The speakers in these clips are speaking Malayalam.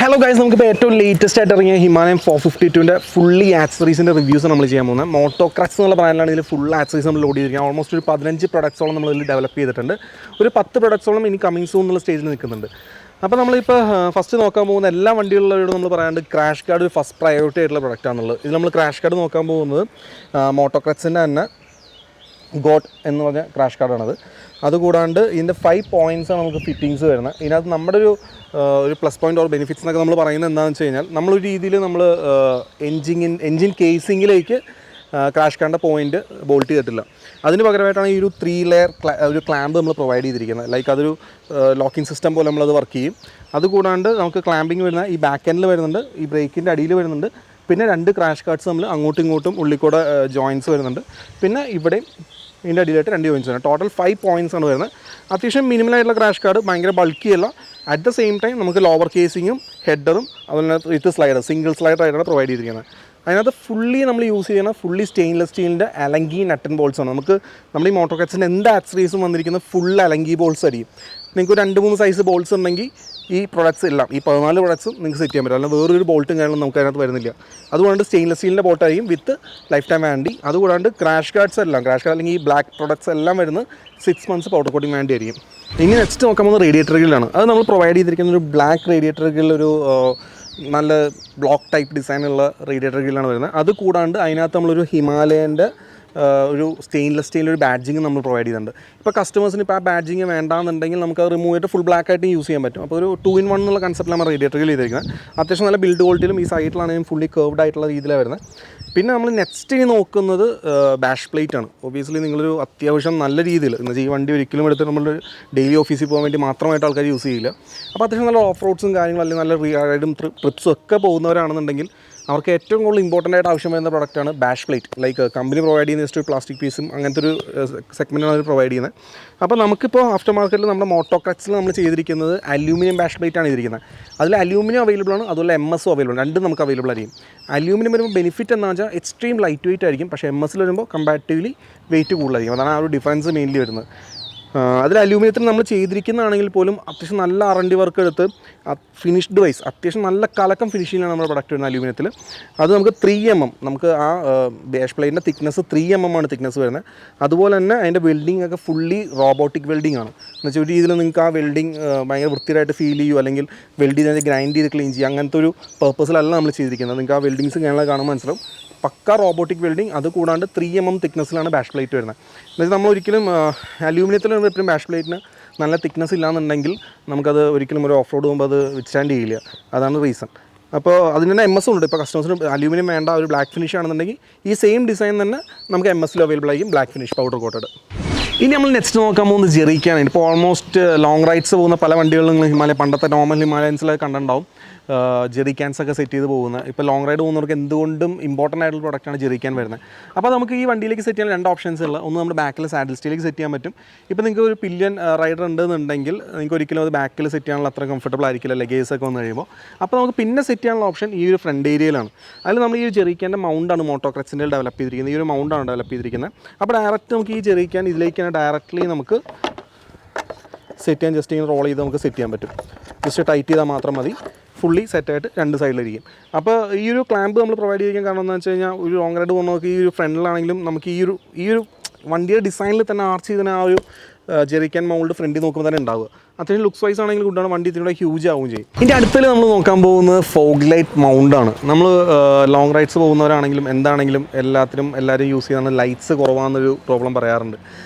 ഹലോ ഗൈസ്, നമുക്കിപ്പോൾ ഏറ്റവും ലേറ്റസ്റ്റ് ആയിട്ട് ഇറങ്ങിയ ഹിമാലയൻ 452ൻ്റെ ഫുള്ളി ആക്സറീസിൻ്റെ റിവ്യൂസ് നമ്മൾ ചെയ്യാൻ പോകുന്നത്. മോട്ടോക്രക്സ് എന്നുള്ള ബ്രാൻഡിലാണ് ഇതിൽ ഫുൾ ആക്സറീസ് നമ്മൾ ലോഡ് ചെയ്തിരിക്കുന്നത്. ഓൾമോസ്റ്റ് ഒരു 15 പ്രൊഡക്ട്സോളം നമ്മൾ ഇതിൽ ഡെവലപ്പ് ചെയ്തിട്ടുണ്ട്. ഒരു 10 പ്രൊഡക്ട്സോളം ഇനി കമ്മിങ് സൂൺ എന്നുള്ള സ്റ്റേജിൽ നിൽക്കുന്നുണ്ട്. അപ്പോൾ നമ്മളിപ്പോൾ ഫസ്റ്റ് നോക്കാൻ പോകുന്ന എല്ലാ വണ്ടികളിലോട് നമ്മൾ പറയാണ്ട് ക്രാഷ് ഗാർഡ് ഒരു ഫസ്റ്റ് പ്രയോറിറ്റി ആയിട്ടുള്ള പ്രൊഡക്റ്റാണുള്ളത്. ഇത് നമ്മൾ ക്രാഷ് ഗാർഡ് നോക്കാൻ പോകുന്നത് മോട്ടോക്രക്സിൻ്റെ തന്നെ ഗോട്ട് എന്ന് പറഞ്ഞ ക്രാഷ് കാർഡാണത്. അതുകൂടാണ്ട് ഇതിൻ്റെ 5 പോയിൻറ്റ്സാണ് നമുക്ക് ഫിറ്റിങ്സ് വരുന്നത്. ഇതിനകത്ത് നമ്മുടെ ഒരു പ്ലസ് പോയിൻ്റ് ഓർ ബെനിഫിറ്റ്സ് എന്നൊക്കെ നമ്മൾ പറയുന്നത് എന്താണെന്ന് വെച്ച് കഴിഞ്ഞാൽ, നമ്മളൊരു രീതിയിൽ നമ്മൾ എൻജിൻ കേസിങ്ങിലേക്ക് ക്രാഷ് കാർഡിൻ്റെ പോയിൻറ്റ് ബോൾട്ട് ചെയ്തിട്ടില്ല. അതിന് പകരമായിട്ടാണ് ഈ ഒരു 3 ലെയർ ഒരു ക്ലാമ്പ് നമ്മൾ പ്രൊവൈഡ് ചെയ്തിരിക്കുന്നത്. ലൈക്ക് അതൊരു ലോക്കിംഗ് സിസ്റ്റം പോലെ നമ്മളത് വർക്ക് ചെയ്യും. അതുകൂടാണ്ട് നമുക്ക് ക്ലാമ്പിങ് വരുന്ന ഈ ബാക്ക് എൻഡിൽ വരുന്നുണ്ട്, ഈ ബ്രേക്കിൻ്റെ അടിയിൽ വരുന്നുണ്ട്. പിന്നെ 2 ക്രാഷ് കാർഡ്സ് നമ്മൾ അങ്ങോട്ടും ഇങ്ങോട്ടും ഉള്ളിക്കൂടെ ജോയിൻറ്റ്സ് വരുന്നുണ്ട്. പിന്നെ ഇവിടെയും ഇതിൻ്റെ അടിയിലായിട്ട് 2 ജോയിൻറ്റ്സ് ആണ്. ടോട്ടൽ 5 പോയിൻറ്റ്സ് ആണ് വരുന്നത്. അത്യാവശ്യം മിനിമലായിട്ടുള്ള ക്രാഷ് കാർഡ്, ഭയങ്കര ബൾക്കിയല്ല. അറ്റ് ദ സെയിം ടൈം നമുക്ക് ലോവർ കേസിങ്ങും ഹെഡറും അതുപോലെ വിത്ത് സ്ലൈഡർ, സിംഗിൾ സ്ലൈഡർ ആയിട്ടാണ് പ്രൊവൈഡ് ചെയ്തിരിക്കുന്നത്. അതിനകത്ത് ഫുള്ളി നമ്മൾ യൂസ് ചെയ്യുന്ന ഫുള്ളി സ്റ്റെയിൻലെസ് സ്റ്റീലിൻ്റെ അലങ്കി നട്ട് ആൻഡ് ബോൾട്സ് ആണ്. നമ്മുടെ ഈ മോട്ടോക്രക്സിൻ്റെ എന്ത് ആക്സറീസും വന്നിരിക്കുന്നത് ഫുൾ അലങ്കി ബോൾട്സ് ആയിരിക്കും. നിങ്ങൾക്ക് 2-3 സൈസ് ബോൾട്സ് ഉണ്ടെങ്കിൽ ഈ പ്രൊഡക്ട്സ് എല്ലാം, ഈ 14 പ്രൊഡക്ട്സും നിങ്ങൾക്ക് സെറ്റ് ചെയ്യാൻ പറ്റും. അല്ലെങ്കിൽ വേറൊരു ബോൾട്ടും കാര്യങ്ങളും നമുക്ക് അതിനകത്ത് വരുന്നില്ല. അതുകൊണ്ട് സ്റ്റെയിൻലെസ് സ്റ്റീലിൻ്റെ ബോൾട്ടായിരിക്കും വിത്ത് ലൈഫ് ടൈം വാറണ്ടി. അതുകൂടാണ്ട് ക്രാഷ് ഗാർഡ്സ് എല്ലാം, ക്രാഷ് ഗാർഡ് അല്ലെങ്കിൽ ഈ ബ്ലാക്ക് പ്രൊഡക്ട്സ് എല്ലാം വരുന്നത് 6 മന്ത്സ് പൗഡർ കോട്ടിംഗ് വാറണ്ടി ആയിരിക്കും. ഇനി നെക്സ്റ്റ് നോക്കാൻ പോകുന്നത് റേഡിയേറ്റർ ഗ്രില്ലാണ്. അത് നമ്മൾ പ്രൊവൈഡ് ചെയ്തിരിക്കുന്ന ഒരു ബ്ലാക്ക് റേഡിയേറ്റർ ഗ്രിൽ, ഒരു നല്ല ബ്ലോക്ക് ടൈപ്പ് ഡിസൈനുള്ള റേഡിയേറ്റർ ഗ്രില്ലാണ് വരുന്നത്. അത് കൂടാണ്ട് അതിനകത്ത് നമ്മളൊരു ഹിമാലയൻ്റെ ഒരു സ്റ്റെയിൻലെസ് സ്റ്റീലിൻ്റെ ഒരു ബാഡ്ജിങ് നമ്മൾ പ്രൊവൈഡ് ചെയ്യുന്നുണ്ട്. ഇപ്പോൾ കസ്റ്റമേഴ്സിന് ഇപ്പോൾ ആ ബാഡ്ജിങ് വേണ്ടാന്നുണ്ടെങ്കിൽ നമുക്ക് അത് റിമൂവ് ചെയ്തിട്ട് ഫുൾ ബ്ലാക്ക് ആയിട്ട് യൂസ് ചെയ്യാൻ പറ്റും. അപ്പോൾ ഒരു 2-in-1 എന്നുള്ള കൺസെപ്റ്റിലാണ് റേഡിയേറ്റർ ഗ്രിൽ ചെയ്തിരിക്കുന്നത്. അത്യാവശ്യം നല്ല ബിൽഡ് ക്വാളിറ്റിയിലും ഈ സൈറ്റിലാണെങ്കിലും ഫുള്ളി കർവ്ഡ് ആയിട്ടുള്ള രീതിയിലാണ് വരുന്നത്. പിന്നെ നമ്മൾ നെക്സ്റ്റ് നോക്കുന്നത് ബാഷ് പ്ലേറ്റ് ആണ്. ഒബിയസ്ലി നിങ്ങളൊരു അത്യാവശ്യം നല്ല രീതിയിൽ എന്ന് വെച്ചാൽ ഈ വണ്ടി ഒരിക്കലും എടുത്ത് നമ്മൾ ഡെയിലി ഓഫീസിൽ പോകാൻ വേണ്ടി മാത്രമായിട്ട് ആൾക്കാർ യൂസ് ചെയ്യില്ല. അപ്പോൾ അത്യാവശ്യം നല്ല ഓഫ് റോഡ്സും കാര്യങ്ങളും അല്ലെങ്കിൽ നല്ല റൈഡും ട്രിപ്സും ഒക്കെ പോകുന്നവരാണെന്നുണ്ടെങ്കിൽ അവർക്ക് ഏറ്റവും കൂടുതൽ ഇമ്പോർട്ടൻ്റ് ആയിട്ട് ആവശ്യം വരുന്ന പ്രൊഡക്റ്റാണ് bash plate. Like company provide ചെയ്യുന്ന ജസ്റ്റ് ഒരു പ്ലാസ്റ്റിക് പീസും അങ്ങനത്തെ ഒരു സെഗ്മെൻറ്റാണ് അവർ പ്രൊവൈഡ് ചെയ്യുന്നത്. അപ്പോൾ നമുക്കിപ്പോൾ ആഫ്റ്റർ മാർക്കറ്റിൽ നമ്മുടെ മോട്ടോക്രക്സിൽ നമ്മൾ ചെയ്തിരിക്കുന്നത് അലൂമിനിയം ബാഷ് പ്ലേറ്റ് ആണ് ചെയ്തിരിക്കുന്നത്. അതിൽ അലൂമിനിയം അവൈലബിൾ ആണ്, അതുപോലെ MS അവൈലബിൾ ആണ്. രണ്ടും നമുക്ക് അവൈലബിൾ ആയിരിക്കും. അലൂമിനിയം വരുമ്പോൾ ബെനിഫിറ്റ് എന്താണെന്ന് വെച്ചാൽ എക്സ്ട്രീം ലൈറ്റ് വെയിറ്റ് ആയിരിക്കും, പക്ഷേ MS വരുമ്പോൾ കമ്പാരിറ്റീവ്ലി വെയിറ്റ് കൂടുതലായിരിക്കും. അതാണ് ആ ഒരു ഡിഫറൻസ് മെയിൻലി വരുന്നത്. അതിൽ അലൂമിനിയത്തിൽ നമ്മൾ ചെയ്തിരിക്കുന്നതാണെങ്കിൽ പോലും അത്യാവശ്യം നല്ല R&D വർക്ക് എടുത്ത് ഫിനിഷ്ഡ് വൈസ് അത്യാവശ്യം നല്ല കലക്കം ഫിനിഷിങ്ങിലാണ് നമ്മുടെ പ്രൊഡക്റ്റ് വരുന്നത് അലൂമിനിയത്തിൽ. അത് നമുക്ക് 3mm, നമുക്ക് ആ ബാഷ് പ്ലേറ്റിൻ്റെ തിക്നെസ് 3mm ആണ് തിക്നെസ് വരുന്നത്. അതുപോലെ തന്നെ അതിൻ്റെ വെൽഡിംഗ് ഒക്കെ ഫുള്ളി റോബോട്ടിക് വെൽഡിംഗ് ആണ്. എന്ന് വെച്ചാൽ ഒരു രീതിയിൽ നിങ്ങൾക്ക് ആ വെൽഡിംഗ് ഭയങ്കര വൃത്തിയായിട്ട് ഫീൽ ചെയ്യുമോ, അല്ലെങ്കിൽ വെൽഡ് ചെയ്ത് ഗ്രൈൻഡ് ചെയ്ത് ക്ലീൻ ചെയ്യുക, അങ്ങനത്തെ ഒരു പർപ്പസിലല്ല നമ്മൾ ചെയ്തിരിക്കുന്നത്. നിങ്ങൾക്ക് ആ വെൽഡിങ്സ് കാണാൻ മനസ്സിലാവും. പക്ക റോബോട്ടിക് വെൽഡിങ്. അത് കൂടാണ്ട് 3mm തിക്നെസ്സിലാണ് ബാഷ് പ്ലേറ്റ് വരുന്നത്. എന്നുവെച്ചാൽ നമ്മൾ ഒരിക്കലും അലൂമിനിയത്തിൽ എപ്പോഴും ബാഷ് പ്ലേറ്റിന് നല്ല തിക്നെസ് ഇല്ലാന്നുണ്ടെങ്കിൽ നമുക്കത് ഒരിക്കലും ഒരു ഓഫ് റോഡ് പോകുമ്പോൾ അത് വിത്ത്സ്റ്റാൻഡ് ചെയ്യില്ല. അതാണ് റീസൺ. അപ്പോൾ അതിന് തന്നെ MS ഉണ്ട്. ഇപ്പോൾ കസ്റ്റമേഴ്സിന് അലൂമിനിയം വേണ്ട, ഒരു ബ്ലാക്ക് ഫിനിഷ് ആണെന്നുണ്ടെങ്കിൽ ഈ സെയിം ഡിസൈൻ തന്നെ നമുക്ക് MS അവൈലബിൾ ആയിരിക്കും, ബ്ലാക്ക് ഫിനിഷ് പൗഡർ കോട്ടഡ്. ഇനി നമ്മൾ നെക്സ്റ്റ് നോക്കാൻ പോകുന്നത് ജെറിക്കാനാണ്. ഇപ്പോൾ ഓൾമോസ്റ്റ് ലോങ് റൈഡ്സ് പോകുന്ന പല വണ്ടികളും നിങ്ങൾ ഹിമാലയ, പണ്ടത്തെ നോർമൽ ഹിമാലയൻസിലൊക്കെ കണ്ടിട്ടുണ്ടാവും, ജെറിക്കാൻസ് ഒക്കെ സെറ്റ് ചെയ്ത് പോകുന്നത്. ഇപ്പോൾ ലോങ് റൈഡ് പോകുന്നവർക്ക് എന്തുകൊണ്ടും ഇമ്പോർട്ടൻ്റ് ആയിട്ടുള്ള പ്രൊഡക്റ്റാണ് ജെറിക്കാൻ വരുന്നത്. അപ്പോൾ നമുക്ക് ഈ വണ്ടിയിലേക്ക് സെറ്റ് ചെയ്യാൻ 2 ഓപ്ഷൻസ് ഉള്ളത്. ഒന്ന് നമ്മുടെ ബാക്കിൽ സാഡിൽ സ്റ്റീലേക്ക് സെറ്റ് ചെയ്യാൻ പറ്റും. ഇപ്പോൾ നിങ്ങൾക്ക് ഒരു പില്യൻ റൈഡർ ഉണ്ടെന്നുണ്ടെങ്കിൽ നിങ്ങൾക്ക് ഒരിക്കലും അത് ബാക്കിൽ സെറ്റ് ചെയ്യാനുള്ള അത്ര കംഫർട്ടബിൾ ആയിരിക്കില്ല, ലഗേജ് ഒക്കെ വന്നു കഴിയുമ്പോൾ. അപ്പോൾ നമുക്ക് പിന്നെ സെറ്റ് ചെയ്യാനുള്ള ഓപ്ഷൻ ഈ ഒരു ഫ്രണ്ട് ഏരിയയിലാണ്. അതിൽ നമ്മൾ ഈ ജെറിക്കാൻ്റെ മൗണ്ടാണ് മോട്ടോക്രക്സിൻ്റെ ഡെവലപ്പ് ചെയ്തിരിക്കുന്നത്. ഈ ഒരു മൗണ്ടാണ് ഡെവലപ്പ് ചെയ്തിരിക്കുന്നത്. അപ്പോൾ ഡയറക്റ്റ് നമുക്ക് ഈ ജെറിക്കാൻ ഇതിലേക്ക് ഡയറക്റ്റ്ലി നമുക്ക് സെറ്റ് ചെയ്യാൻ, ജസ്റ്റ് ഇങ്ങനെ റോൾ ചെയ്ത് നമുക്ക് സെറ്റ് ചെയ്യാൻ പറ്റും. ജസ്റ്റ് ടൈറ്റ് ചെയ്താൽ മാത്രം മതി. ഫുള്ളി സെറ്റായിട്ട് 2 സൈഡിലിരിക്കും. അപ്പോൾ ഈ ഒരു ക്ലാമ്പ് നമ്മൾ പ്രൊവൈഡ് ചെയ്തിരിക്കാൻ കാരണം എന്താണെന്ന് വെച്ച് കഴിഞ്ഞാൽ, ഒരു ലോങ് റൈഡ് പോകുന്നവർക്ക് ഈ ഒരു ഫ്രണ്ടിലാണെങ്കിലും നമുക്ക് ഈ ഒരു വണ്ടിയുടെ ഡിസൈനിൽ തന്നെ ആർച്ച് ചെയ്തതിന് ആ ഒരു ജെറിക്കാൻ മൗൾഡ് ഫ്രണ്ടിൽ നോക്കുമ്പോൾ തന്നെ ഉണ്ടാവുക. അത്യാവശ്യം ലുക്സ് വൈസ് ആണെങ്കിൽ ഗുഡാണ്. വണ്ടി ഇതിലൂടെ ഹ്യൂജ് ആവുകയും ചെയ്യും. ഇതിൻ്റെ അടുത്തിൽ നമ്മൾ നോക്കാൻ പോകുന്നത് ഫോഗ് ലൈറ്റ് മൗണ്ടാണ്. നമ്മൾ ലോങ് റൈഡ്സ് പോകുന്നവരാണെങ്കിലും എന്താണെങ്കിലും എല്ലാവരും യൂസ് ചെയ്യുന്ന ലൈറ്റ്സ് കുറവാണെന്നൊരു പ്രോബ്ലം പറയാറുണ്ട്.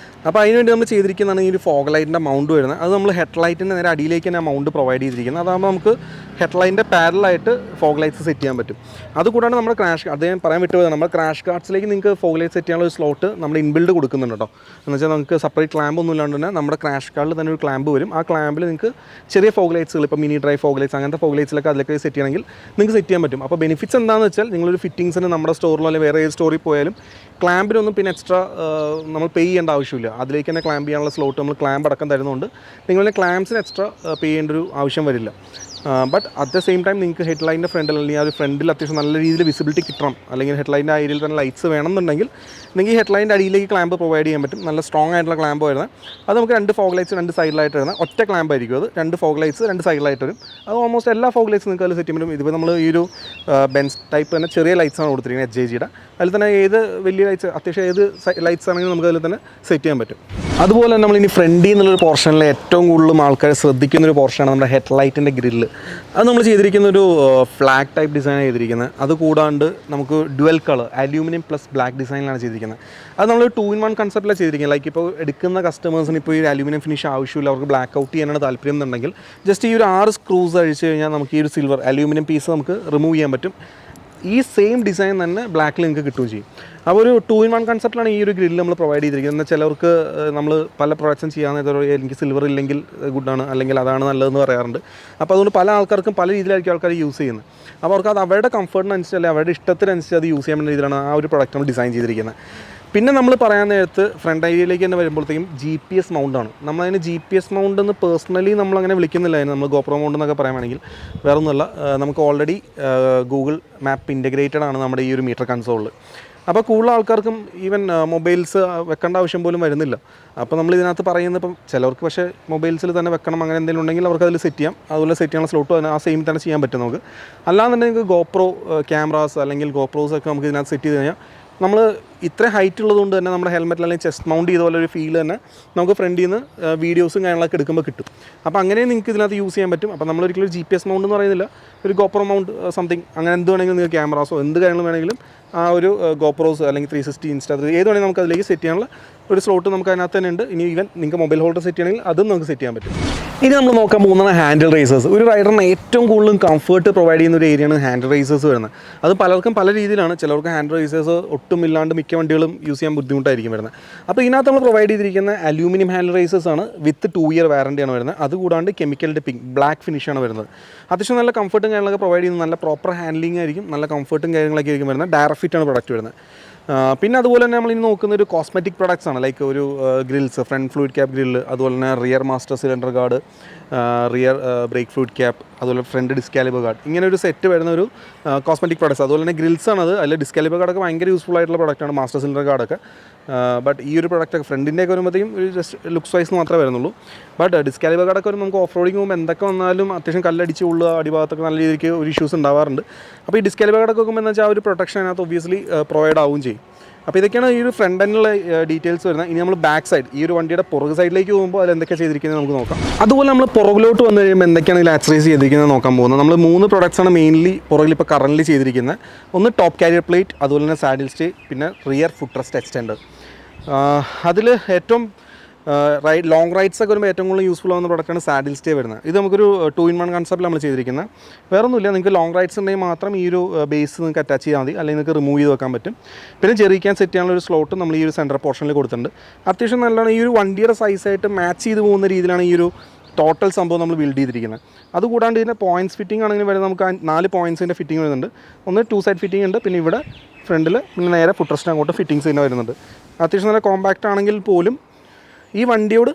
അപ്പോൾ അതിനുവേണ്ടി നമ്മൾ ചെയ്തിരിക്കുന്നതാണ് ഈ ഒരു ഫോഗ് ലൈറ്റിൻ്റെ മൗണ്ട് വരുന്നത്. അത് നമ്മൾ ഹെഡ് ലൈറ്റിൻ്റെ നേരെ അടിയിലേക്ക് തന്നെ മൗണ്ട് പ്രൊവൈഡ് ചെയ്തിരിക്കുന്നത്. അതാകുമ്പോൾ നമുക്ക് ഹെഡ് ലൈറ്റിൻ്റെ പാരലായിട്ട് ഫോഗ് ലൈറ്റ്സ് സെറ്റ് ചെയ്യാൻ പറ്റും. അതുകൂടാണ്ട് നമ്മുടെ അത് ഞാൻ പറയാൻ വിട്ടുപോയത്, നമ്മുടെ ക്രാഷ് കാർഡ്സിലേക്ക് നിങ്ങൾക്ക് ഫോഗ് ലൈറ്റ് സെറ്റ് ചെയ്യാനുള്ള ഒരു സ്ലോട്ട് നമ്മൾ ഇൻബിൽഡ് കൊടുക്കുന്നുണ്ട് കേട്ടോ. എന്ന് വെച്ചാൽ നമുക്ക് സെപ്പറേറ്റ് ക്ലാമ്പ് ഒന്നും ഇല്ലാണ്ട് തന്നെ നമ്മുടെ ക്രാഷ് കാർഡിൽ തന്നെ ഒരു ക്ലാമ്പ് വരും. ആ ക്ലാമ്പിൽ നിങ്ങൾക്ക് ചെറിയ ഫോഗ് ലൈറ്റ്സുകൾ, ഇപ്പോൾ മിനി ഡ്രൈ ഫോഗ് ലൈറ്റ്സ് അങ്ങനത്തെ ഫോഗ് ലൈറ്റ്സിലൊക്കെ അതിലേക്ക് സെറ്റ് ചെയ്യണമെങ്കിൽ നിങ്ങൾക്ക് സെറ്റ് ചെയ്യാൻ പറ്റും. അപ്പോൾ ബെനിഫിറ്റ്സ് എന്താണെന്ന് വെച്ചാൽ, നിങ്ങളൊരു ഫിറ്റിങ്സിന് നമ്മുടെ സ്റ്റോറിലോ അല്ലെങ്കിൽ വേറെ ഏത് സ്റ്റോറിൽ പോയാലും ക്ലാമ്പിനൊന്നും പിന്നെ എക്സ്ട്രാ നമ്മൾ പേ ചെയ്യേണ്ട ആവശ്യമില്ല. അതിലേക്ക് തന്നെ ക്ലാമ്പ് ചെയ്യാനുള്ള സ്ലോട്ട് നമ്മൾ ക്ലാമ്പ് അടക്കം തരുന്നതുകൊണ്ട് നിങ്ങളുടെ ക്ലാമ്പ്സിന് എക്സ്ട്രാ പേ ചെയ്യേണ്ട ഒരു ആവശ്യം വരില്ല. But at the same time നിങ്ങൾക്ക് ഹെഡ്ലൈറ്റിൻ്റെ ഫ്രണ്ടിൽ അല്ലെങ്കിൽ ആ ഒരു ഫ്രണ്ടിൽ അത്യാവശ്യം നല്ല രീതിയിൽ വിസിബിലിറ്റി കിട്ടണം, അല്ലെങ്കിൽ ഹെഡ്ലൈറ്റിൻ്റെ ആ ഏരിയയിൽ തന്നെ ലൈറ്റ്സ് വേണമെന്നുണ്ടെങ്കിൽ നിങ്ങൾക്ക് ഹെഡ്ലൈറ്റിൻ്റെ അടിയിലേക്ക് ക്ലാമ്പ് പ്രൊവൈഡ് ചെയ്യാൻ പറ്റും. നല്ല സ്ട്രോങ് ആയിട്ടുള്ള ക്ലാമ്പ് വരുന്നത്. അത് നമുക്ക് 2 ഫോഗ് ലൈറ്റ്സ് 2 സൈഡിലായിട്ട് വരുന്ന ഒറ്റ ക്ലാമ്പ് ആയിരിക്കും. അത് 2 ഫോഗ് ലൈറ്റ്സ് 2 സൈഡിലായിട്ട് വരും. അത് ഓൾമോസ്റ്റ് എല്ലാ ഫോഗ് ലൈറ്റ്സ് നിങ്ങൾക്ക് അതിൽ സെറ്റ് ചെയ്യാൻ പറ്റും. ഇതിപ്പോൾ നമ്മൾ ഈ ഒരു ബെൻസ് ടൈപ്പ് തന്നെ ചെറിയ ലൈറ്റ്സാണ് കൊടുത്തിരിക്കുന്നത് HJGയുടെ. അതിൽ തന്നെ ഏത് വലിയ ലൈറ്റ്സ് അത്യാവശ്യം ഏത് ലൈറ്റ്സ് ആണെങ്കിലും നമുക്ക് അതിൽ തന്നെ സെറ്റ് ചെയ്യാൻ പറ്റും. അതുപോലെ തന്നെ നമ്മളിനി ഫ്രണ്ടിൽ നിന്നുള്ളൊരു പോർഷനിൽ ഏറ്റവും കൂടുതലും ആൾക്കാർ ശ്രദ്ധിക്കുന്നൊരു പോർഷനാണ് നമ്മുടെ ഹെഡ്ലൈറ്റിൻ്റെ ഗ്രില്ല്. അത് നമ്മൾ ചെയ്തിരിക്കുന്നൊരു ഫ്ലാഗ് ടൈപ്പ് ഡിസൈൻ ചെയ്തിരിക്കുന്നത്. അത് കൂടാണ്ട് നമുക്ക് dual colour aluminium plus black ഡിസൈനിലാണ് ചെയ്തിരിക്കുന്നത്. അത് നമ്മൾ 2-in-1 കൺസെപ്റ്റിലാണ് ചെയ്തിരിക്കുന്നത്. ലൈക്ക് ഇപ്പോൾ എടുക്കുന്ന കസ്റ്റമേഴ്സിന് ഇപ്പോൾ ഈ അലൂമിനിയം ഫിനിഷ് ആവശ്യമില്ല, അവർക്ക് ബ്ലാക്ക് ഔട്ട് ചെയ്യാനാണ് താല്പര്യം എന്നുണ്ടെങ്കിൽ ജസ്റ്റ് ഈ ഒരു 6 സ്ക്രൂസ് അഴിച്ച് കഴിഞ്ഞാൽ നമുക്ക് ഈ ഒരു സിൽവർ അലൂമിനിയം പീസ് നമുക്ക് റിമൂവ് ചെയ്യാൻ പറ്റും. ഈ സെയിം ഡിസൈൻ തന്നെ ബ്ലാക്കിൽ നിങ്ങൾക്ക് കിട്ടുകയും ചെയ്യും. അപ്പോൾ ഒരു 2-in-1 കൺസെപ്റ്റിലാണ് ഈ ഒരു ഗ്രില്ല് നമ്മൾ പ്രൊവൈഡ് ചെയ്തിരിക്കുന്നത്. എന്നാൽ ചിലർക്ക് നമ്മൾ പല പ്രൊഡക്ഷൻ ചെയ്യാമെന്ന് എനിക്ക് സിൽവർ ഇല്ലെങ്കിൽ ഗുഡാണ്, അല്ലെങ്കിൽ അതാണ് നല്ലതെന്ന് പറയാറുണ്ട്. അപ്പോൾ അതുകൊണ്ട് പല ആൾക്കാർക്കും പല രീതിയിലായിരിക്കും ആൾക്കാർ യൂസ് ചെയ്യുന്നത്. അപ്പോൾ അവർക്ക് അത് അവരുടെ കംഫർട്ടിനനുസരിച്ച് അല്ലെങ്കിൽ അവരുടെ ഇഷ്ടത്തിനനുസരിച്ച് അത് യൂസ് ചെയ്യാൻ വേണ്ട രീതിയിലാണ് ആ ഒരു പ്രൊഡക്റ്റ് നമ്മൾ ഡിസൈൻ ചെയ്തിരിക്കുന്നത്. പിന്നെ നമ്മൾ പറയാൻ നേരത്ത് ഫ്രണ്ട് ഏരിയയിലേക്ക് തന്നെ വരുമ്പോഴത്തേക്കും GPS മൗണ്ടാണ്. നമ്മളതിന് GPS മൗണ്ട് എന്ന് പേഴ്സണലി നമ്മളങ്ങനെ വിളിക്കുന്നില്ല. അതിന് നമ്മൾ ഗോപ്രോ മൗണ്ട് എന്നൊക്കെ പറയുകയാണെങ്കിൽ വേറെ ഒന്നുമല്ല, നമുക്ക് ഓൾറെഡി ഗൂഗിൾ മാപ്പ് ഇൻ്റഗ്രേറ്റഡ് ആണ് നമ്മുടെ ഈ ഒരു മീറ്റർ കൺസോളിൽ. അപ്പോൾ കൂടുതൽ ആൾക്കാർക്കും ഈവൻ മൊബൈൽസ് വെക്കേണ്ട ആവശ്യം പോലും വരുന്നില്ല. അപ്പോൾ നമ്മൾ ഇതിനകത്ത് പറയുന്നത് ഇപ്പം ചിലർക്ക് പക്ഷേ മൊബൈൽസിൽ തന്നെ വെക്കണം അങ്ങനെ എന്തെങ്കിലും ഉണ്ടെങ്കിൽ അവർക്ക് അതിൽ സെറ്റ് ചെയ്യാം. അതുപോലെ സെറ്റ് ചെയ്യാനുള്ള സ്ലോട്ട് തന്നെ ആ സെയിം തന്നെ ചെയ്യാൻ പറ്റും നമുക്ക്. അല്ലാന്നുണ്ടെങ്കിൽ ഗോപ്രോ ക്യാമറാസ് അല്ലെങ്കിൽ ഗോപ്രോസ് ഒക്കെ നമുക്ക് ഇതിനകത്ത് സെറ്റ് ചെയ്ത് കഴിഞ്ഞാൽ നമ്മൾ ഇത്ര ഹൈറ്റ് ഉള്ളതുകൊണ്ട് തന്നെ നമ്മുടെ ഹെൽമെറ്റിൽ അല്ലെങ്കിൽ ചെസ്റ്റ് മൗണ്ട് ചെയ്ത പോലെ ഒരു ഫീൽ തന്നെ നമുക്ക് ഫ്രണ്ടിൽ നിന്ന് വീഡിയോസും കാര്യങ്ങളൊക്കെ എടുക്കുമ്പോൾ കിട്ടും. അപ്പോൾ അങ്ങനെ നിങ്ങൾക്ക് ഇതിനകത്ത് യൂസ് ചെയ്യാൻ പറ്റും. അപ്പോൾ നമ്മളൊരിക്കലും ഒരു GPS മൗണ്ട് എന്ന് പറയുന്നില്ല, ഒരു ഗോപ്രോ മൗണ്ട് സംതിങ് അങ്ങനെ എന്ത് വേണമെങ്കിലും നിങ്ങൾക്ക് ക്യാമറാസോ എന്ത് കാര്യങ്ങളും വേണമെങ്കിലും ആ ഒരു ഗോപ്രോസ് അല്ലെങ്കിൽ 360 ഇൻസ്റ്റ ഏത് വേണമെങ്കിൽ നമുക്ക് അതിലേക്ക് സെറ്റ് ചെയ്യാനുള്ള ഒരു സ്ലോട്ട് നമുക്ക് അതിനകത്ത് തന്നെ ഉണ്ട്. ഇനി ഈവൻ നിങ്ങൾക്ക് മൊബൈൽ ഹോൾഡർ സെറ്റ് ചെയ്യണമെങ്കിൽ അതും നമുക്ക് സെറ്റ് ചെയ്യാൻ പറ്റും. ഇനി നമ്മൾ നോക്കാൻ പോകുന്നത് ഹാൻഡിൽ റൈസേഴ്സ്. ഒരു റൈഡറിന് ഏറ്റവും കൂടുതലും കംഫർട്ട് പ്രൊവൈഡ് ചെയ്യുന്ന ഒരു ഏരിയയാണ് ഹാൻഡിൽ റൈസേഴ്സ് വരുന്നത്. അത് പലർക്കും പല രീതിയിലാണ്. ചിലർക്ക് ഹാൻഡിൽ റൈസേഴ്സ് ഒട്ടും ഇല്ലാണ്ട് മിക്ക വണ്ടികളും യൂസ് ചെയ്യാൻ ബുദ്ധിമുട്ടായിരിക്കും വരുന്നത്. അപ്പോൾ ഇതിനകത്ത് നമ്മൾ പ്രൊവൈഡ് ചെയ്തിരിക്കുന്ന അലൂമിനിയം ഹാൻഡിൽ റൈസേഴ്സ് ആണ്. വിത്ത് 2 ഇയർ വാറണ്ടിയാണ് വരുന്നത്. അതുകൂടാണ്ട് കെമിക്കൽ ഡിപ്പിംഗ് ബ്ലാക്ക് ഫിനിഷാണ് വരുന്നത്. അത്യാവശ്യം നല്ല കംഫർട്ടും കാര്യങ്ങളൊക്കെ പ്രൊവൈഡ് ചെയ്യുന്നത്. നല്ല പ്രോപ്പർ ഹാൻഡ്ലിംഗ് ആയിരിക്കും, നല്ല കംഫർട്ടും കാര്യങ്ങളൊക്കെ ആയിരിക്കും വരുന്നത്. ഡയറക്റ്റ് ഫിറ്റാണ് പ്രൊഡക്റ്റ് വരുന്നത്. പിന്നെ അതുപോലെ തന്നെ നമ്മളിനി നോക്കുന്ന ഒരു കോസ്മെറ്റിക് പ്രൊഡക്ട്സ് ആണ്. ലൈക്ക് ഒരു grills, front fluid cap grill, അതുപോലെ തന്നെ rear master cylinder guard, rear brake fluid cap, അതുപോലെ ഫ്രണ്ട് ഡിസ്കാലിബർ ഗാർഡ്, ഇങ്ങനെ ഒരു സെറ്റ് വരുന്ന ഒരു കോസ്മെറ്റിക് പ്രൊഡക്ട്സ്. അതുപോലെ തന്നെ ഗ്രിൽസ് ആണത്. അതിൽ ഡിസ്കാലിബർ ഗാർഡൊക്കെ ഭയങ്കര യൂസ്ഫുൾ ആയിട്ടുള്ള പ്രൊഡക്റ്റാണ്, മാസ്റ്റർ സിലിണ്ടർ ഗാർഡൊക്കെ. ബട്ട് ഈ ഒരു പ്രൊഡക്റ്റൊക്കെ ഫ്രണ്ടിൻ്റെയൊക്കെ വരുമ്പോഴത്തേക്കും ഒരു ജസ്റ്റ് ലുക്സ് വൈസ് മാത്രമേ വരുന്നുള്ളൂ. ബട്ട് ഡിസ്കാലിബർ ഗാർഡൊക്കെ വരുമ്പോൾ നമുക്ക് ഓഫ് റോഡിങ് പോകുമ്പോൾ എന്തൊക്കെ വന്നാലും അത്യാവശ്യം കല്ലടിച്ച് ഉള്ള അടിഭാഗത്തൊക്കെ നല്ല രീതിക്ക് ഒരു ഇഷ്യൂസ് ഉണ്ടാവാറുണ്ട്. അപ്പോൾ ഈ ഡിസ്കാലിബർ ഗാർഡൊക്കെ വെക്കുമ്പോൾ എന്ന് വെച്ചാൽ ആ ഒരു പ്രൊട്ടക്ഷൻ അതിനകത്ത് ഒബ്വിയസ്ലി പ്രൊവൈഡ് ആവുകയും ചെയ്യും. അപ്പോൾ ഇതൊക്കെയാണ് ഈ ഒരു ഫ്രണ്ട് എൻഡിലുള്ള ഡീറ്റെയിൽസ് വരുന്നത്. ഇനി നമ്മൾ ബാക്ക് സൈഡ്, ഈ ഒരു വണ്ടിയുടെ പുറകു സൈഡിലേക്ക് പോകുമ്പോൾ അതിൽ എന്തൊക്കെ ചെയ്തിരിക്കുന്നത് നമുക്ക് നോക്കാം. അതുപോലെ നമ്മൾ പുറകിലോട്ട് വന്നു കഴിയുമ്പോൾ എന്തൊക്കെയാണ് ഇതിൽ ആക്സറൈസ് ചെയ്തിരിക്കുന്നത് നോക്കാൻ പോകുന്നത്. നമ്മൾ 3 പ്രൊഡക്ട്സാണ് മെയിൻലി പുറകിൽ ഇപ്പോൾ കറൻറ്റ്ലി ചെയ്തിരിക്കുന്നത്. ഒന്ന് ടോപ്പ് കാരിയർ പ്ലേറ്റ്, അതുപോലെ തന്നെ സാഡിൽ സ്റ്റേ, പിന്നെ റിയർ ഫുട് റെസ്റ്റ് എക്സ്റ്റൻഡർ. അതിൽ ഏറ്റവും ലോങ് റൈഡ്സ് ഒക്കെ വരുമ്പോൾ ഏറ്റവും കൂടുതൽ യൂസ്ഫുൾ ആവുന്ന പ്രൊഡക്റ്റാണ് സാഡിൽ സ്റ്റേ വരുന്നത്. ഇത് നമുക്കൊരു 2-in-1 കൺസെപ്റ്റിൽ നമ്മൾ ചെയ്തിരിക്കുന്നത്. വേറെ ഒന്നുമില്ല, നിങ്ങൾക്ക് ലോങ് റൈഡ്സ് ഉണ്ടെങ്കിൽ മാത്രം ഈ ഒരു ബേസ് നിങ്ങൾക്ക് അറ്റാച്ച് ചെയ്താൽ മതി, അല്ലെങ്കിൽ നിങ്ങൾക്ക് റിമൂവ് ചെയ്ത് വെക്കാൻ പറ്റും. പിന്നെ ജെറിക്കാൻ സെറ്റ് ചെയ്യാനുള്ള ഒരു സ്ലോട്ട് നമ്മൾ ഈ ഒരു സെൻറ്റർ പോർഷനിൽ കൊടുത്തിട്ടുണ്ട്. അത്യാവശ്യം നല്ലതാണ്. ഈ ഒരു വണ്ടിയുടെ സൈസായിട്ട് മാച്ച് ചെയ്ത് പോകുന്ന രീതിയിലാണ് ഈ ഒരു ടോട്ടൽ സംഭവം നമ്മൾ ബിൽഡ് ചെയ്തിരിക്കുന്നത്. അതുകൂടാണ്ട് ഇതിൻ്റെ പോയിൻറ്റ്സ് ഫിറ്റിംഗ് ആണെങ്കിൽ വരുന്നത് നമുക്ക് 4 പോയിൻറ്റ്സിൻ്റെ ഫിറ്റിംഗ് വരുന്നുണ്ട്. ഒന്ന് 2 സൈഡ് ഫിറ്റിംഗ് ഉണ്ട്, പിന്നെ ഇവിടെ ഫ്രണ്ടിൽ പിന്നെ നേരെ ഫുട് റെസ്റ്റ് അങ്ങോട്ട് ഫിറ്റിങ്സ് തന്നെ വരുന്നുണ്ട്. അത്യാവശ്യം നല്ല കോമ്പാക്റ്റ് ആണെങ്കിൽ പോലും ഈ വണ്ടിയോട്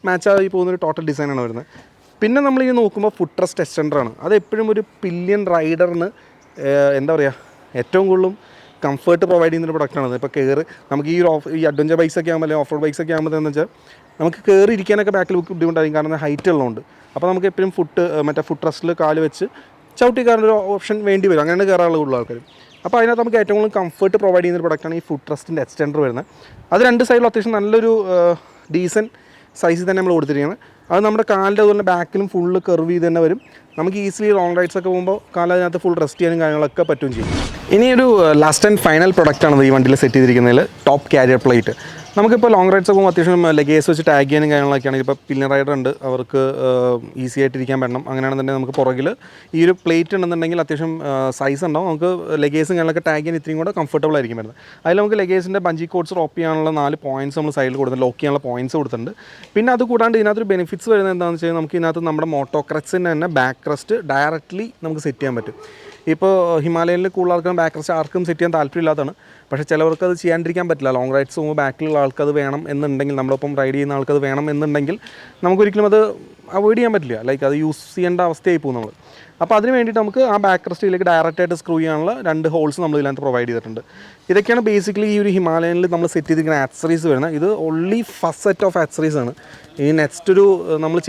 മാച്ചായി പോകുന്നൊരു ടോട്ടൽ ഡിസൈനാണ് വരുന്നത്. പിന്നെ നമ്മൾ ഈ നോക്കുമ്പോൾ ഫുട് റെസ്റ്റ് എക്സ്റ്റൻഡറാണ്. അത് എപ്പോഴും ഒരു പില്യൻ റൈഡറിന് എന്താ പറയുക ഏറ്റവും കൂടുതലും കംഫർട്ട് പ്രൊവൈഡ് ചെയ്യുന്നൊരു പ്രൊഡക്റ്റാണ്. ഇപ്പോൾ നമുക്ക് ഈ അഡ്വഞ്ചർ ബൈക്സ് ഒക്കെ ആകുമ്പോൾ അല്ലെങ്കിൽ ഓഫ് റോഡ് ബൈക്സ് ഒക്കെ ആകുമ്പോൾ എന്ന് വെച്ചാൽ നമുക്ക് കയറി ഇരിക്കാനൊക്കെ ബാക്കിൽ ബുദ്ധിമുട്ടായിരിക്കും, കാരണം ഹൈറ്റ് ഉള്ളതുകൊണ്ട്. അപ്പോൾ നമുക്ക് എപ്പോഴും ഫുട് റെസ്റ്റിൽ കാല് വെച്ച് ചവിട്ടി കയറുന്നൊരു ഓപ്ഷൻ വേണ്ടി വരും. അങ്ങനെയാണ് കയറാനുള്ള കൂടുതൽ ആൾക്കാർ. അപ്പോൾ അതിനകത്ത് നമുക്ക് ഏറ്റവും കൂടുതൽ കംഫർട്ട് പ്രൊവൈഡ് ചെയ്യുന്നൊരു പ്രൊഡക്റ്റാണ് ഈ ഫുട് റെസ്റ്റിൻ്റെ എക്സ്റ്റൻഡർ വരുന്നത്. അത് 2 സൈഡിലും അത്യാവശ്യം നല്ലൊരു ഡീസൻറ്റ് സൈസിൽ തന്നെ നമ്മൾ കൊടുത്തിരിക്കുന്നത്. അത് നമ്മുടെ കാലിൻ്റെ അതുപോലെ ബാക്കിലും ഫുള്ള് കർവ് ചെയ്ത് തന്നെ വരും. നമുക്ക് ഈസിലി ലോങ് റൈഡ്സ് ഒക്കെ പോകുമ്പോൾ കാലം അതിനകത്ത് ഫുൾ റെസ്റ്റ് ചെയ്യാനും കാര്യങ്ങളൊക്കെ പറ്റുകയും ചെയ്യും. ഇനിയൊരു ലാസ്റ്റ് ആൻഡ് ഫൈനൽ പ്രൊഡക്റ്റാണ് ഈ വണ്ടിയിൽ സെറ്റ് ചെയ്തിരിക്കുന്നതിൽ ടോപ്പ് കാരിയർ പ്ലേറ്റ്. നമുക്കിപ്പോൾ ലോങ് റൈഡ്സ് ഒക്കെ പോകുമ്പോൾ അത്യാവശ്യം ലഗേജ് വെച്ച് ടാഗ് ചെയ്യാനും കാര്യങ്ങളൊക്കെ ആണെങ്കിൽ ഇപ്പോൾ പില്ലിയൻ റൈഡർ ഉണ്ട്, അവർക്ക് ഈസി ആയിട്ട് ഇരിക്കാൻ പറ്റണം. അങ്ങനെയാണെന്നുണ്ടെങ്കിൽ നമുക്ക് പുറകിൽ ഈ ഒരു പ്ലേറ്റ് ഉണ്ടെന്നുണ്ടെങ്കിൽ അത്യാവശ്യം സൈസ് ഉണ്ടാവും. നമുക്ക് ലഗേജും കാര്യങ്ങളൊക്കെ ടാഗ് ചെയ്യാൻ ഇത്രയും കൂടെ കംഫർട്ടബിൾ ആയിരിക്കും വരുന്നത്. അതിൽ നമുക്ക് ലഗേജിൻ്റെ ബഞ്ചി കോഡ്സ് റോപ്പ് ചെയ്യാനുള്ള 4 പോയിൻറ്റ്സ് നമ്മൾ സൈഡിൽ കൊടുത്തിട്ടുണ്ട്, ലോക്ക് ചെയ്യാനുള്ള പോയിൻറ്റ്സ് കൊടുത്തിട്ടുണ്ട്. പിന്നെ അത് കൂടാണ്ട് ഇതിനകത്തൊരു ബെനിഫിറ്റ്സ് വരുന്നത് എന്താണെന്ന് വെച്ച് കഴിഞ്ഞാൽ നമുക്ക് ഇതിനകത്ത് നമ്മുടെ മോട്ടോക്രക്സിൻ്റെ തന്നെ ബാക്ക് റെസ്റ്റ് ഡയറക്റ്റ്ലി നമുക്ക് സെറ്റ് ചെയ്യാൻ പറ്റും. ഇപ്പോൾ ഹിമാലയനിൽ കൂടുതൽ ആൾക്കാരും ബാക്ക് റെസ്റ്റ് ആർക്കും സെറ്റ് ചെയ്യാൻ താല്പര്യമില്ലാത്തതാണ്. പക്ഷേ ചിലവർക്ക് അത് ചെയ്യാണ്ടിരിക്കാൻ പറ്റില്ല. ലോങ് റൈഡ്സ് പോകുമ്പോൾ ബാക്കിലുള്ള ആൾക്കത് വേണം എന്നുണ്ടെങ്കിൽ, നമ്മളൊപ്പം റൈഡ് ചെയ്യുന്ന ആൾക്കത് വേണം എന്നുണ്ടെങ്കിൽ നമുക്കൊരിക്കലും അത് അവോയ്ഡ് ചെയ്യാൻ പറ്റില്ല. ലൈക്ക് അത് യൂസ് ചെയ്യേണ്ട അവസ്ഥയായി പോകും നമ്മൾ. അപ്പോൾ അതിന് വേണ്ടിയിട്ട് നമുക്ക് ആ ബാക്ക് റെസ്റ്റിലേക്ക് ഡയറക്റ്റായിട്ട് സ്ക്രൂ ചെയ്യാനുള്ള 2 ഹോൾസ് നമ്മൾ ഇതിനകത്ത് പ്രൊവൈഡ് ചെയ്തിട്ടുണ്ട്. ഇതൊക്കെയാണ് ബേസിക്കലി ഈ ഒരു ഹിമാലയനിൽ നമ്മൾ സെറ്റ് ചെയ്തിരിക്കുന്ന ആക്സറീസ് വരുന്നത്. ഇത് only first set of accessories ആണ്. ഈ നെക്സ്റ്റ് ഒരു നമ്മൾ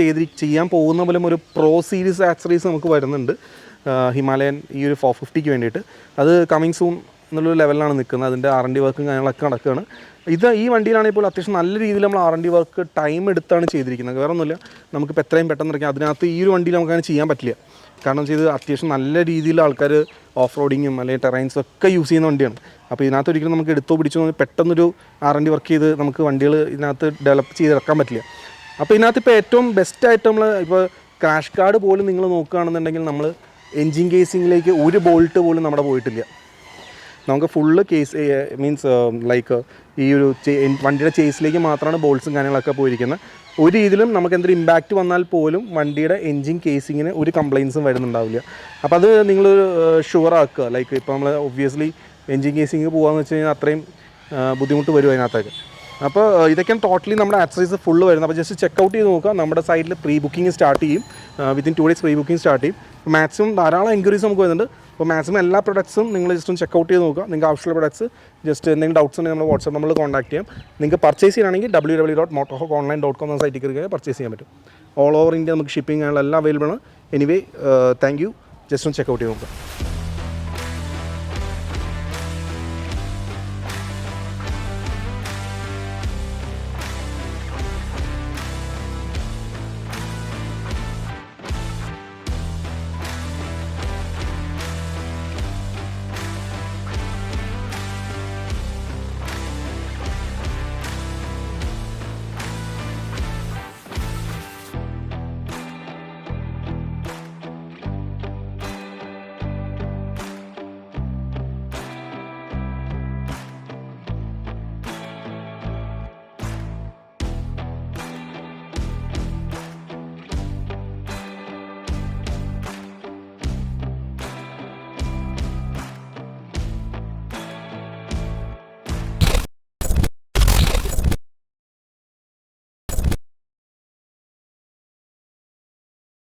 ചെയ്യാൻ പോകുന്ന പോലും ഒരു പ്രോ സീരീസ് ആക്സറീസ് നമുക്ക് വരുന്നുണ്ട് ഹിമാലയൻ ഈ ഒരു 450ക്ക് വേണ്ടിയിട്ട്. അത് കമ്മിങ് സൂൺ എന്നുള്ളൊരു ലെവലിലാണ് നിൽക്കുന്നത്. അതിൻ്റെ R&D വർക്കും കാര്യങ്ങളൊക്കെ നടക്കുകയാണ്. ഈ വണ്ടിയിലാണെങ്കിൽ ഇപ്പോൾ അത്യാവശ്യം നല്ല രീതിയിൽ നമ്മൾ R&D വർക്ക് ടൈം എടുത്താണ് ചെയ്തിരിക്കുന്നത്. വേറെ ഒന്നുമില്ല, നമുക്കിപ്പോൾ എത്രയും പെട്ടെന്ന് ഇറക്കാം. അതിനകത്ത് ഈ ഒരു വണ്ടിയിൽ നമുക്കങ്ങനെ ചെയ്യാൻ പറ്റില്ല. കാരണം ചെയ്ത് അത്യാവശ്യം നല്ല രീതിയിൽ ആൾക്കാർ ഓഫ് റോഡിങ്ങും അല്ലെങ്കിൽ ടെറൈൻസും ഒക്കെ യൂസ് ചെയ്യുന്ന വണ്ടിയാണ്. അപ്പോൾ ഇതിനകത്ത് ഒരിക്കലും നമുക്ക് എടുത്തോ പിടിച്ചോ പെട്ടെന്നൊരു R&D വർക്ക് ചെയ്ത് നമുക്ക് വണ്ടികൾ ഇതിനകത്ത് ഡെവലപ്പ് ചെയ്തിറക്കാൻ പറ്റില്ല. അപ്പോൾ ഇതിനകത്ത് ഇപ്പോൾ ഏറ്റവും ബെസ്റ്റായിട്ട് നമ്മൾ ഇപ്പോൾ ക്രാഷ് കാർഡ് പോലും നിങ്ങൾ നോക്കുകയാണെന്നുണ്ടെങ്കിൽ നമ്മൾ എൻജിൻ കേസിങ്ങിലേക്ക് ഒരു ബോൾട്ട് പോലും നമ്മുടെ പോയിട്ടില്ല. നമുക്ക് ഫുള്ള് കേസ് മീൻസ് ലൈക്ക് ഈ ഒരു വണ്ടിയുടെ ചേസിലേക്ക് മാത്രമാണ് ബോൾട്സും കാര്യങ്ങളൊക്കെ പോയിരിക്കുന്നത്. ഒരു രീതിയിലും നമുക്ക് എന്തൊരു ഇമ്പാക്റ്റ് വന്നാൽ പോലും വണ്ടിയുടെ എൻജിൻ കേസിങ്ങിന് ഒരു കംപ്ലയിൻസും വരുന്നുണ്ടാവില്ല. അപ്പോൾ അത് നിങ്ങൾ ഷുവർ ആക്കുക. ലൈക്ക് ഇപ്പോൾ നമ്മൾ ഒബ്വിയസ്ലി എൻജിൻ കേസിങ് പോകാമെന്ന് വെച്ച് കഴിഞ്ഞാൽ അത്രയും ബുദ്ധിമുട്ട് വരും അതിനകത്തേക്ക്. അപ്പോൾ ഇതൊക്കെയാണ് ടോട്ടലി നമ്മുടെ ആക്സറീസ് ഫുള്ള് വരുന്നത്. അപ്പോൾ ജസ്റ്റ് ചെക്കൗട്ട് ചെയ്ത് നോക്കുക. നമ്മുടെ സൈഡിൽ പ്രീ ബുക്കിംഗ് സ്റ്റാർട്ട് ചെയ്യും. Within 2 days pre booking start ചെയ്യും. മാക്സിമം ധാരാളം എൻക്വയറീസ് നമുക്ക് വരുന്നുണ്ട്. അപ്പോൾ മാക്സിമം എല്ലാ പ്രൊഡക്ട്സും നിങ്ങൾ ജസ്റ്റ് ഒന്ന് ചെക്കൗട്ട് ചെയ്ത് നോക്കുക. നിങ്ങൾക്ക് ആവശ്യമുള്ള പ്രൊഡക്ട്സ് ജസ്റ്റ് എന്തെങ്കിലും ഡൗട്ട്സ് ഉണ്ടെങ്കിൽ നമ്മൾ വാട്സാപ്പ് നമ്മൾ കോൺടാക്ട് ചെയ്യാം. നിങ്ങൾക്ക് പർച്ചേസ് ചെയ്യാനാണെങ്കിൽ www.motorhawkonline.com എന്ന സൈറ്റിൽ കയറി പർച്ചേസ് ചെയ്യാൻ പറ്റും. ഓൾ ഓവർ ഇന്ത്യ നമുക്ക് ഷിപ്പിംഗ് എല്ലാം അവൈലബിൾ ആണ്. Anyway thank you. ജസ്റ്റ് ഒന്ന് ചെക്കൗട്ട് ചെയ്ത് നോക്കുക.